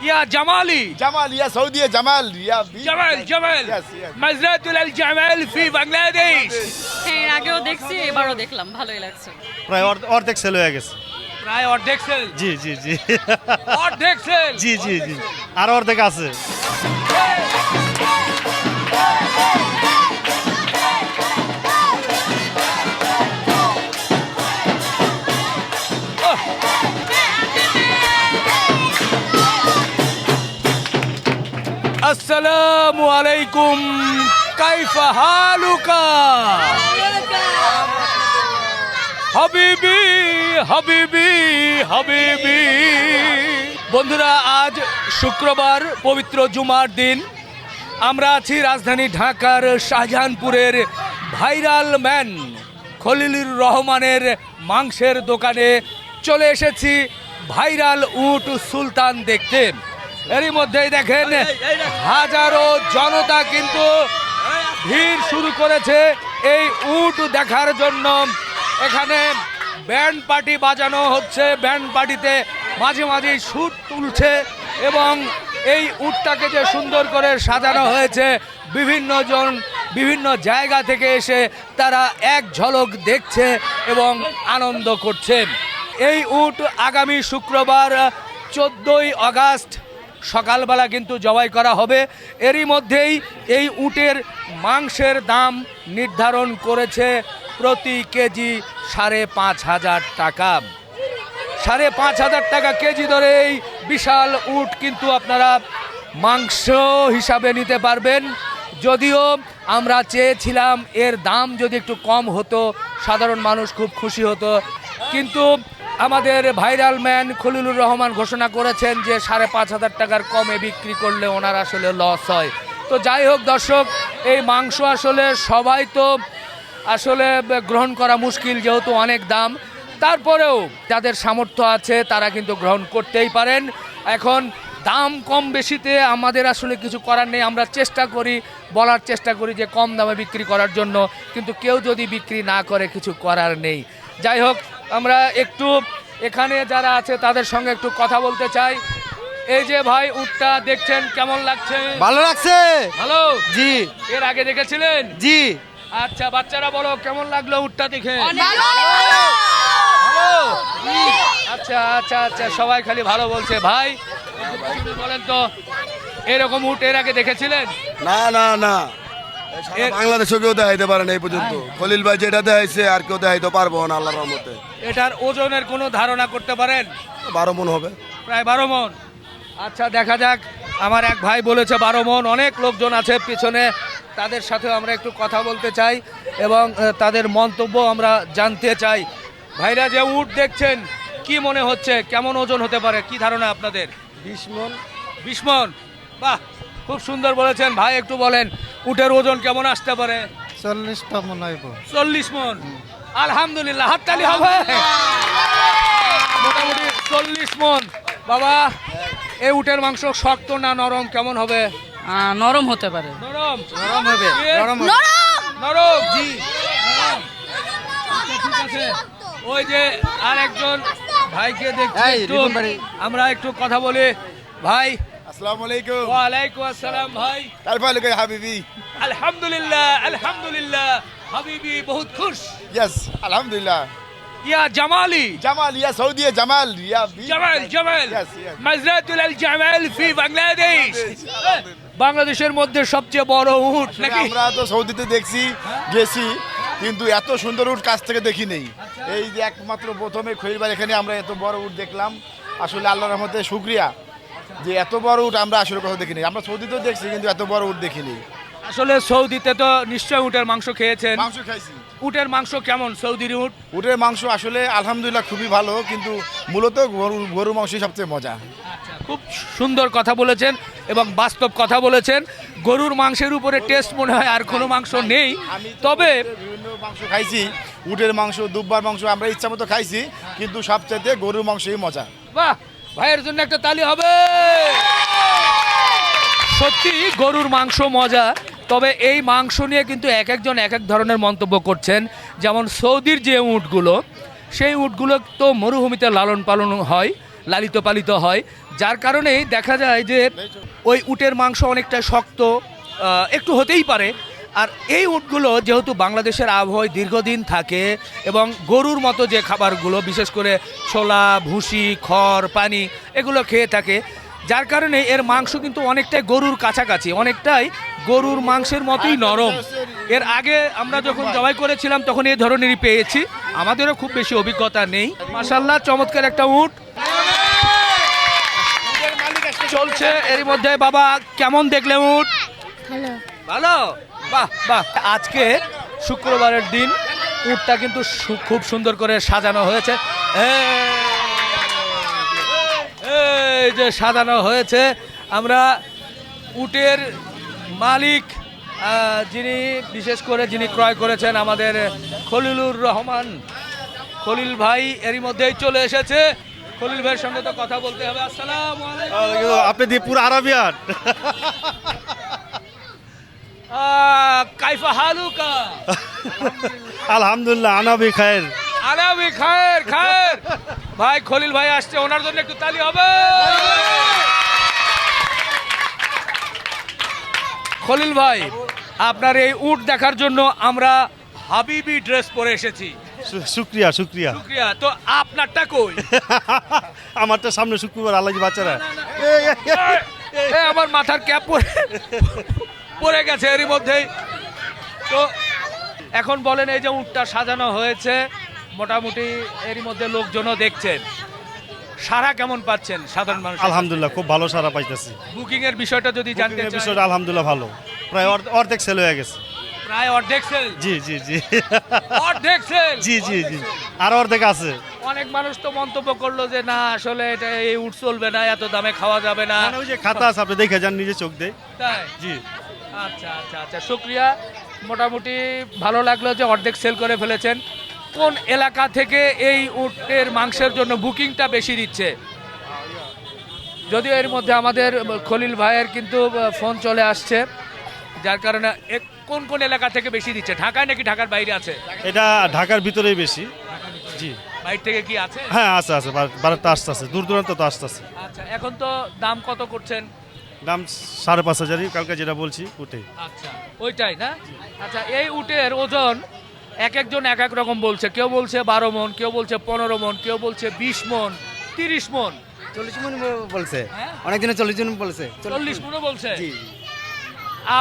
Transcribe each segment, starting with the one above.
ইয়া জামালি জামাল ইয়া Saudi Jamal ইয়া জামাল জামাল মাজরাতুল আল জামাল ফি বাংলাদেশ। হ্যাঁ, এর আগেও দেখছি, এবারও দেখলাম, ভালোই লাগছে। প্রায় অর্ধেক সেল হয়ে গেছে। প্রায় অর্ধেক সেল। জি জি জি অর্ধেক সেল। জি জি জি আর অর্ধেক আছে। আসসালামু আলাইকুম, কাইফা হালুকা হাবিবি হাবিবি হাবিবি। বন্ধুরা, আজ শুক্রবার, পবিত্র জুমার দিন। আমরা আছি রাজধানী ঢাকার শাহজাহানপুরের ভাইরাল ম্যান খলিলুর রহমানের মাংসের দোকানে চলে এসেছি ভাইরাল উট সুলতান দেখতে। এরই মধ্যেই দেখেন হাজারো জনতা কিন্তু ভিড় শুরু করেছে এই উট দেখার জন্য। এখানে ব্যান্ড পার্টি বাজানো হচ্ছে, ব্যান্ড পার্টিতে মাঝে মাঝে সুর তুলছে এবং এই উটটাকে যে সুন্দর করে সাজানো হয়েছে, বিভিন্ন জন বিভিন্ন জায়গা থেকে এসে তারা এক ঝলক দেখছে এবং আনন্দ করছে। এই উট আগামী শুক্রবার 14ই আগস্ট সকালবেলা কিন্তু জবাই করা হবে। এরই মধ্যেই এই উটের মাংসের দাম নির্ধারণ করেছে প্রতি কেজি 5,500 টাকা। 5,500 টাকা কেজি ধরে এই বিশাল উট কিন্তু আপনারা মাংস হিসাবে নিতে পারবেন। যদিও আমরা চেয়েছিলাম এর দাম যদি একটু কম হতো, সাধারণ মানুষ খুব খুশি হতো, কিন্তু আমাদের ভাইরাল ম্যান খলিলুর রহমান ঘোষণা করেছেন যে 5,500 টাকার কমে বিক্রি করলে ওনার আসলে লস হয়। তো যাই হোক দর্শক, এই মাংস আসলে সবাই তো আসলে গ্রহণ করা মুশকিল, যেহেতু অনেক দাম। তারপরেও যাদের সামর্থ্য আছে তারা কিন্তু গ্রহণ করতেই পারেন। এখন দাম কম বেশিতে আমাদের আসলে কিছু করার নেই। আমরা বলার চেষ্টা করি যে কম দামে বিক্রি করার জন্য, কিন্তু কেউ যদি বিক্রি না করে কিছু করার নেই। যাই হোক, আমরা একটু এখানে যারা আছে তাদের সঙ্গে একটু কথা বলতে চাই। এই যে ভাই, উটটা দেখছেন, কেমন লাগছে? ভালো লাগছে। ভালো? জি এর আগে দেখেছিলেন? জি। আচ্ছা, বাচ্চারা বলো কেমন লাগলো উটটা দেখে? ভালো। আচ্ছা আচ্ছা আচ্ছা, সবাই খালি ভালো বলছে। ভাই বলেন তো, এরকম উট এর আগে দেখেছিলেন? না না না, বাংলাদেশে কেউ দেখাইতে পারে না এই পর্যন্ত। খলিল ভাই যেটা দেখাইছে আর কেউ দেখাইতে পারবো না আল্লাহর রহমতে। এটার ওজনের কোনো ধারণা করতে পারেন? 12 মণ হবে। প্রায় 12 মণ। আচ্ছা, দেখা যাক। আমার এক ভাই বলেছে 12 মণ। অনেক লোকজন আছে পিছনে, তাদের সাথে আমরা একটু কথা বলতে চাই এবং তাদের মন্তব্য আমরা জানতে চাই। ভাইরা, যে উট দেখছেন, কি মনে হচ্ছে, কেমন ওজন হতে পারে, কি ধারণা আপনাদের? 20 মণ। 20 মণ। বাহ, খুব সুন্দর বলেছেন ভাই। একটু বলেন উটের ওজন কেমন আসতে পারে? 40টা মনে হয়। 40 মণ। আলহামদুলিল্লাহ, হাততালি হবে। মোটামুটি 40 মণ। বাবা, এই উটের মাংস শক্ত না নরম, কেমন হবে? নরম হতে পারে। নরম। নরম হবে। নরম। জি, নরম। আচ্ছা, ঠিক আছে। ওই যে আরেকজন ভাইকে দেখছি, একটু আমরা একটু কথা বলি। ভাই, আসসালামু আলাইকুম। ওয়ালাইকুম আসসালাম। ভাই, কাইফা হালুকা ইয়া হাবিবি? আলহামদুলিল্লাহ আলহামদুলিল্লাহ হাবিবি, বহুত খুশ। ইয়েস, আলহামদুলিল্লাহ। ইয়া জামালি জামাল ইয়া সৌদি জামাল ইয়া জামাল জামাল Yes, yes. মাজরাতুল আল জামাল ফি বাংলাদেশ। বাংলাদেশের মধ্যে সবচেয়ে বড় উট নাকি? আমরা তো সৌদিতে দেখছি, গেছি, কিন্তু এত সুন্দর উট কাছ থেকে দেখি নেই। এই যে একমাত্র প্রথমে খলিলবার এখানে আমরা এত বড় উট দেখলাম। আসলে আল্লাহর রহমতে শুকরিয়া যে এত বড় উট আমরা আসলে কোথাও দেখিনি। আমরা সৌদিতেও দেখছি, কিন্তু এত বড় উট দেখিনি। আসলে সৌদিতে তো নিশ্চয় উটের মাংস খেয়েছেন। মাংস খাইছি। উটের মাংস কেমন সৌদির উট? উটের মাংস আসলে আলহামদুলিল্লাহ খুবই ভালো, কিন্তু মূলত গরুর মাংসই সবচেয়ে মজা। খুব সুন্দর কথা বলেছেন এবং বাস্তব কথা বলেছেন। গরুর মাংসের উপরে টেস্ট মনে হয় আর কোনো মাংস নেই। তবে বিভিন্ন মাংস খাইছি, উটের মাংস, দুব্বার মাংস আমরা ইচ্ছা মতো খাইছি, কিন্তু সবচাইতে গরুর মাংসই মজা। বাহ, ভাইয়ের জন্য একটা তালি হবে। সত্যি গরুর মাংস মজা। তবে এই মাংস নিয়ে কিন্তু এক একজন এক এক ধরনের মন্তব্য করছেন। যেমন সৌদির যে উটগুলো, সেই উটগুলো তো মরুভূমিতে লালন পালন হয়, লালিত পালিত হয়, যার কারণেই দেখা যায় যে ওই উটের মাংস অনেকটা শক্ত একটু হতেই পারে। আর এই উটগুলো যেহেতু বাংলাদেশের আবহাওয়ায় দীর্ঘদিন থাকে এবং গরুর মতো যে খাবারগুলো বিশেষ করে ছোলা ভুসি খড় পানি এগুলো খেয়ে থাকে, যার কারণে এর মাংস কিন্তু অনেকটাই গরুর কাছাকাছি, অনেকটাই গরুর মাংসের মতোই নরম। এর আগে আমরা যখন জবাই করেছিলাম তখন এই ধরনেরই পেয়েছি, আমাদেরও খুব বেশি অভিজ্ঞতা নেই। মাশাআল্লাহ, চমৎকার একটা উট চলছে। এর মধ্যে বাবা কেমন দেখলে উট? ভালো, বাহ বাহ। আজকে শুক্রবারের দিন উটটা কিন্তু খুব সুন্দর করে সাজানো হয়েছে। এই যে সাজানো হয়েছে, আমরা উটের মালিক যিনি বিশেষ করে যিনি ক্রয় করেছেন আমাদের খলিলুর রহমান খলিল ভাই এরই মধ্যেই চলে এসেছে। খলিল ভাইয়ের সঙ্গে তো কথা বলতে হবে। আসসালামু আলাইকুম। আপনি দিয়ে পুরো আরবিয়ান। কাইফা হালুকা? আলহামদুলিল্লাহ, আনাবি খায়ের। আনাবি খায়ের খায়ের। ভাই খলিল ভাই আসছে, ওনার জন্য একটু তালি হবে। খলিল ভাই, আপনার এই উট দেখার জন্য আমরা হাবিবি ড্রেস পরে এসেছি। শুক্রিয়া শুক্রিয়া। শুকরিয়া। তো আপনারটা কই? আমারটা সামনে শুক্রবার, আল্লাহ বাচ্চারা। আমার মাথার ক্যাপ পরে গেছে এরই মধ্যেই। তো এখন বলেন, এই যে উটটা সাজানো হয়েছে মোটামুটি এরই মধ্যে লোকজনও দেখছেন, সারা কেমন পাচ্ছেন সাধারণ মানুষ? আলহামদুলিল্লাহ, খুব ভালো সারা পাইতেছি। বুকিং এর বিষয়টা যদি জানতে বুকিংয়ের চাই। বিষয়টা আলহামদুলিল্লাহ ভালো, প্রায় অর্ধেক সেল হয়ে গেছে। প্রায় অর্ধেক সেল। জি জি জি। অর্ধেক সেল। জি জি জি, আর অর্ধেক আছে। অনেক মানুষ তো মন্তব্য করলো যে না আসলে এটা এই উট চলবে না, এত দামে খাওয়া যাবে না। মানে ওই যে খাতা আছে, আপনি দেখে যান, নিজে চোখ দেয়। তাই? জি। আচ্ছা আচ্ছা আচ্ছা, শুক্রিয়া। মোটামুটি ভালো লাগলো যে অর্ধেক সেল করে ফেলেছেন। কোন এলাকা থেকে এই উটের মাংসের জন্য বুকিংটা বেশি দিচ্ছে? যদিও এর মধ্যে আমাদের খলিল ভাইয়ের কিন্তু ফোন চলে আসছে, যার কারণে কোন কোন এলাকা থেকে বেশি দিচ্ছে? ঢাকায় নাকি ঢাকার বাইরে আছে? এটা ঢাকার ভিতরেই বেশি। জি। বাইরে থেকে কি আছে? হ্যাঁ আছে আছে, বারোটা আসতে আছে, দূর দূরান্ত তো আসতে আছে। আচ্ছা, এখন তো দাম কত করছেন? দাম 5,500, কালকে যেটা বলছি ওটাই। আচ্ছা, ওইটাই না? আচ্ছা, এই উটের ওজন এক একজন এক এক রকম বলছে। কেউ বলছে 12 মন, কেউ বলছে 15 মন, কেউ বলছে 20 মন, 30 মন। 40 জন বলছে, হ্যাঁ? অনেকদিনে 40 জন বলছে। 40 মনও বলছে। জি।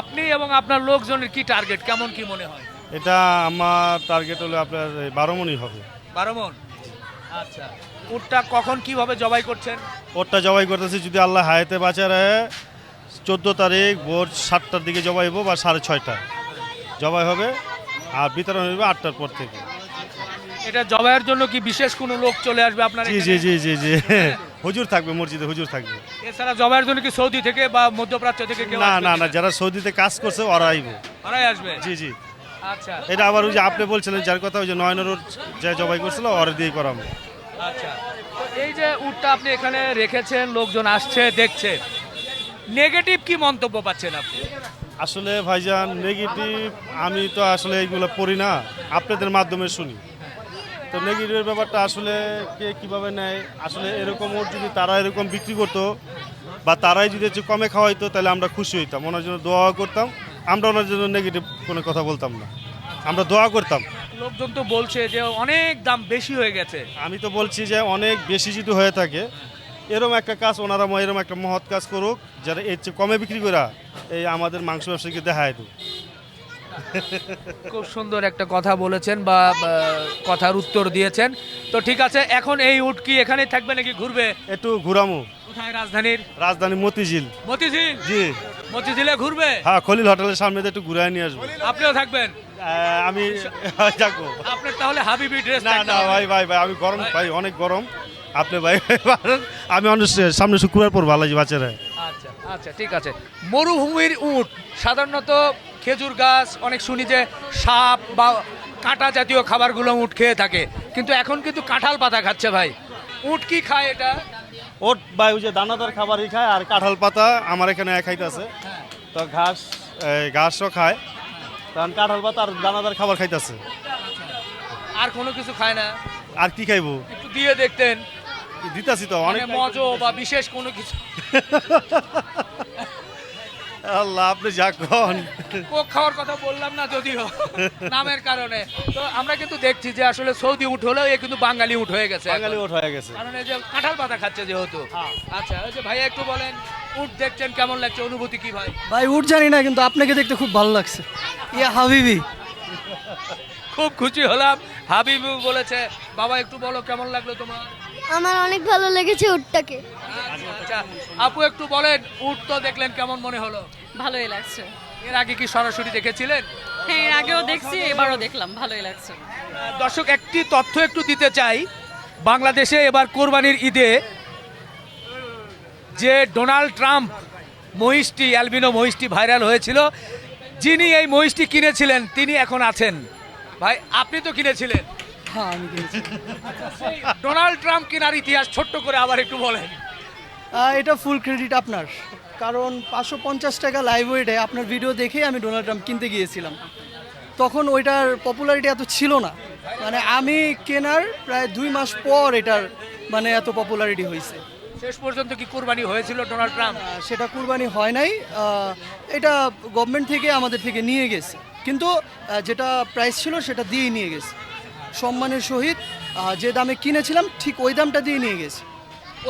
আপনি এবং আপনার লোকজনের কি টার্গেট, কেমন কি মনে হয়? এটা আমার টার্গেট হলো আপনার 12 মনই হবে। 12 মন। আচ্ছা, উটটা কখন কিভাবে জবাই করছেন? ওরটা জবাই করতেছি যদি আল্লাহ হায়াতে বাঁচা রাখে, 14 তারিখ ভোর 7টার দিকে জবাই হবো বা 6:30 জবাই হবে, আর বিতরণ হবে 8টার পর থেকে। এটা জবাইয়ের জন্য কি বিশেষ কোনো লোক চলে আসবে আপনার জি জি জি জি জি। হুজুর থাকবে, মসজিদে হুজুর থাকবে। এছাড়া জবাইয়ের জন্য কি সৌদি থেকে বা মধ্যপ্রাচ্য থেকে কেউ না আসবে না না, কিনা? যারা সৌদিতে কাজ করছে ওরা আইব। ওরাই আসবে। জি জি। আচ্ছা এটা আবার ওই যে আপনি বলছিলেন যার কথা, ওই যে নয়নের যে জবাই করছিল ওরা দিয়ে করাবো। আচ্ছা, তো এই যে উটটা আপনি এখানে রেখেছেন, লোকজন আসছে দেখছে, নেগেটিভ কি মন্তব্য পাচ্ছেন আপনি? আসলে ভাইজান নেগেটিভ আমি তো আসলে এইগুলো পড়ি না, আপনাদের মাধ্যমে শুনি। তো নেগেটিভের ব্যাপারটা আসলে কে কীভাবে নেয়, আসলে এরকম ওর যদি তারা এরকম বিক্রি করতো বা তারাই যদি একটু কমে খাওয়াইতো তাহলে আমরা খুশি হইতাম, ওনার জন্য দোয়া করতাম। আমরা ওনার জন্য নেগেটিভ কোনো কথা বলতাম না, আমরা দোয়া করতাম। লোকজন তো বলছে যে অনেক দাম বেশি হয়ে গেছে। আমি তো বলছি যে অনেক বেশি যদি হয়ে থাকে, এরম একটা কাজ ওনারা এরম একটা মহৎ কাজ করুক, যারা এর চেয়ে কমে বিক্রি করা এই আমাদের মাংস ব্যবসায়ীকে দেখায় দেব। খুব সুন্দর একটা কথা বলেছেন বা কথার উত্তর দিয়েছেন। তো ঠিক আছে, এখন এই উট কি এখানেই থাকবে নাকি ঘুরবে? একটু ঘুরামো। কোথায়? রাজধানীর রাজধানী মতিঝিল। মতিঝিল? জি। মতিঝিলে ঘুরবে? হ্যাঁ, খলিল হোটেলের সামনে দিয়ে একটু ঘুরায় নিয়ে আসবো। আপনিও থাকবেন? আমি যাবো। আপনার তাহলে হাবিবি ড্রেস? না না ভাই ভাই ভাই, আমি গরম ভাই, অনেক গরম। আপনি ভাই আমি অনেক সামনে শুক্রবার পর ভালো বাচ্চারা। আচ্ছা আচ্ছা, ঠিক আছে। মরুভূমির উট সাধারণত খেজুর গাছ, অনেক শুনি যে সাপ বা কাঁটা জাতীয় খাবারগুলো উট খেয়ে থাকে, কিন্তু এখন কিন্তু কাঁঠাল পাতা খাচ্ছে ভাই। উট কি খায় এটা? ওট ভাই ওই যে দানাদার খাবারই খায়, আর কাঁঠাল পাতা আমার এখানে খাইতেছে। তো ঘাসও খায়, কারণ কাঁঠাল পাতা আর দানাদার খাবার খাইতেছে। আর কোনো কিছু খায় না? আর কি খাইবো? একটু দিয়ে দেখতেন। দিতাছি তো অনেক মানে মজো বা বিশেষ কোনো কিছু আল্লাহ আপনি যা কন কোক খাওয়ার কথা বললাম না যদিও নামের কারণে। তো আমরা কিন্তু দেখছি যে আসলে সৌদি উট হলেও এ কিন্তু বাঙালি উট হয়ে গেছে বাঙালি ওঠ হয়ে গেছে। কারণ এই যে কাঁঠাল পাতা খাচ্ছে যেহেতু। আচ্ছা ওই যে ভাইয়া একটু বলেন উট দেখছেন কেমন লাগছে, অনুভূতি কি ভাই? ভাই উঠ জানি না, কিন্তু আপনাকে দেখতে খুব ভালো লাগছে। ইয়া হাবিবি। খুব খুশি হলাম, হাবিবু বলেছে। বাবা একটু বলো কেমন লাগলো তোমার? আমার অনেক ভালো লেগেছে উটটাকে। আচ্ছা আচ্ছা আপু একটু বলেন উট তো দেখলেন কেমন মনে হলো? ভালোই লাগছে। এর আগে কি সরাসরি দেখেছিলেন? হ্যাঁ এর আগেও দেখছি, এবারও দেখলাম, ভালোই লাগছে। দর্শক একটি তথ্য একটু দিতে চাই, বাংলাদেশে এবার কোরবানির ঈদে যে ডোনাল্ড ট্রাম্প মহিষটি অ্যালবিনো মহিষটি ভাইরাল হয়েছিল, যিনি এই মহিষটি কিনেছিলেন তিনি এখন আছেন। ভাই আপনি তো কিনেছিলেন, হ্যাঁ আমি কিনেছি। ডোনাল্ড ট্রাম্প কেনার ইতিহাস ছোট্ট করে আবার একটু বলেন। এটা ফুল ক্রেডিট আপনার, কারণ 550 টাকা লাইভ ওয়েটে আপনার ভিডিও দেখেই আমি ডোনাল্ড ট্রাম্প কিনতে গিয়েছিলাম। তখন ওইটার পপুলারিটি এত ছিল না, মানে আমি কেনার প্রায় 2 মাস পর এটার মানে এত পপুলারিটি হয়েছে। শেষ পর্যন্ত কি কোরবানি হয়েছিল ডোনাল্ড ট্রাম্প? সেটা কুরবানি হয় নাই, এটা গভর্নমেন্ট থেকে আমাদের থেকে নিয়ে গেছে, কিন্তু যেটা প্রাইস ছিল সেটা দিয়েই নিয়ে গেছে সম্মানের সহিত। যে দামে কিনেছিলাম ঠিক ওই দামটা দিয়ে নিয়ে গেছে।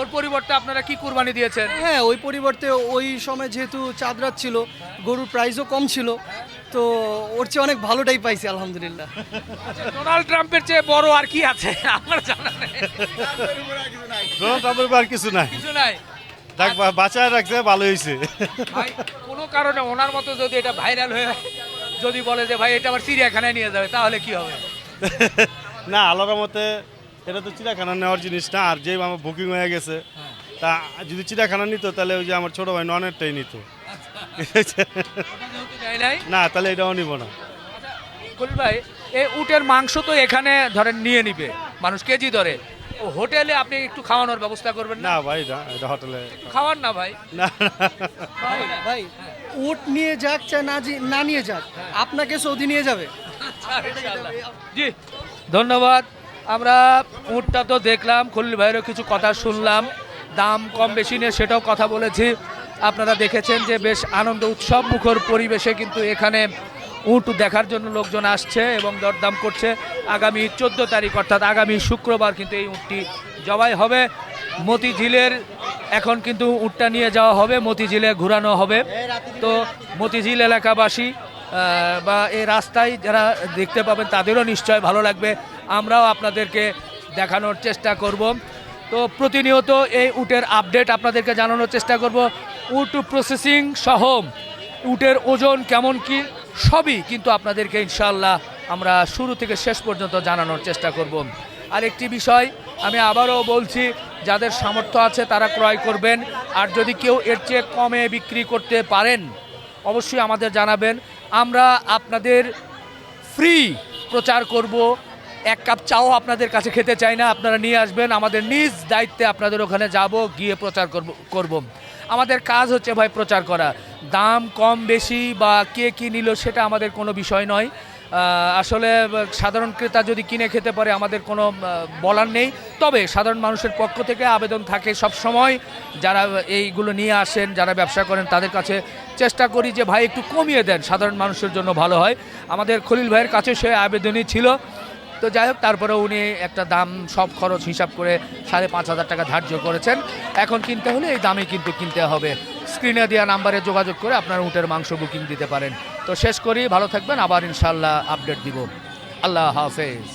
ওর পরিবর্তে আপনারা কি কোরবানি দিয়েছেন? হ্যাঁ ওই পরিবর্তে ওই সময় যেহেতু চাঁদ রাত ছিল, গরুর প্রাইসও কম ছিল, তো ওর চেয়ে অনেক ভালোটাই পাইছি আলহামদুলিল্লাহ। ডোনাল্ড ট্রাম্পের চেয়ে বড় আর কি আছে আমার জানা নেই। ডোনাল্ড ট্রাম্পের আর কিছু নাই, কিছু নাই। দেখ বাঁচায় রাখছে ভালো হয়েছে। ভাই কোনো কারণে ওনার মতো যদি এটা ভাইরাল হয়ে যদি বলে যে ভাই এটা আবার চিড়িয়াখানায় নিয়ে যাবে, তাহলে কি হবে? না আল্লাহর মতে এটা তো চিড়িয়াখানা নেওয়ার জিনিস না, আর যে আমার বুকিং হয়ে গেছে তা যদি চিড়িয়াখানা নিত তাহলে ওই যে আমার ছোট ভাই ননেরটাই নিত। নেয় নাই? না তাহলে এটাও নিব না। কলিল ভাই এই উটের মাংস তো এখানে ধরেন নিয়ে নিবে মানুষ কেজি ধরে, ও হোটেলে আপনি একটু খাওয়ানোর ব্যবস্থা করবেন না? না ভাই না, এটা হোটেলে খাওয়ান না ভাই। না। ভাই উট নিয়ে যাক চাই না নিয়ে যাক, আপনাকে সৌদি নিয়ে যাবে। জি ধন্যবাদ। আমরা উটটা তো দেখলাম, খলিল ভাইয়েরও কিছু কথা শুনলাম, দাম কম বেশি নিয়ে সেটাও কথা বলেছি। আপনারা দেখেছেন যে বেশ আনন্দ উৎসব মুখর পরিবেশে কিন্তু এখানে উট দেখার জন্য লোকজন আসছে এবং দরদাম করছে। আগামী 14 তারিখ অর্থাৎ আগামী শুক্রবার কিন্তু এই উটটি জবাই হবে মতিঝিলের। এখন কিন্তু উটটা নিয়ে যাওয়া হবে মতিঝিলে, ঘোরানো হবে। তো মতিঝিল এলাকাবাসী বা এই রাস্তায় যারা দেখতে পাবেন তাদেরও নিশ্চয় ভালো লাগবে, আমরাও আপনাদেরকে দেখানোর চেষ্টা করব। তো প্রতিনিয়ত এই উটের আপডেট আপনাদেরকে জানানোর চেষ্টা করব। উট প্রসেসিং সহ উটের ওজন কেমন কি সবই কিন্তু আপনাদেরকে ইনশাআল্লাহ আমরা শুরু থেকে শেষ পর্যন্ত জানানোর চেষ্টা করব। আরেকটি বিষয় আমি আবারও বলছি, যাদের সামর্থ্য আছে তারা ক্রয় করবেন, আর যদি কেউ এর চেয়ে কমে বিক্রি করতে পারেন অবশ্যই আমাদের জানাবেন। আমরা আপনাদের ফ্রি প্রচার করব, এক কাপ চাও আপনাদের কাছে খেতে চাই না, আপনারা নিয়ে আসবেন, আমাদের নিজ দায়িত্বে আপনাদের ওখানে যাব, গিয়ে প্রচার করব। আমাদের কাজ হচ্ছে ভাই প্রচার করা। দাম কম বেশি বা কে কী নিল সেটা আমাদের কোনো বিষয় নয়। আসলে সাধারণ ক্রেতা যদি কিনে খেতে পারে আমাদের কোনো বলার নেই। তবে সাধারণ মানুষের পক্ষ থেকে আবেদন থাকে সব সময়, যারা এইগুলো নিয়ে আসেন, যারা ব্যবসা করেন তাদের কাছে চেষ্টা করি যে ভাই একটু কমিয়ে দেন, সাধারণ মানুষের জন্য ভালো হয়। আমাদের খলিল ভাইয়ের কাছে সে আবেদনই ছিল। তো যাই হোক, তারপরে উনি একটা দাম সব খরচ হিসাব করে 5,500 টাকা ধার্য করেছেন। এখন কিনতে হলে এই দামে কিন্তু কিনতে হবে। স্ক্রিনে দেওয়া নাম্বারে যোগাযোগ করে আপনার উটের মাংস বুকিং দিতে পারেন। তো শেষ করি, ভালো থাকবেন, আবার ইনশাআল্লাহ আপডেট দিব। আল্লাহ হাফেজ।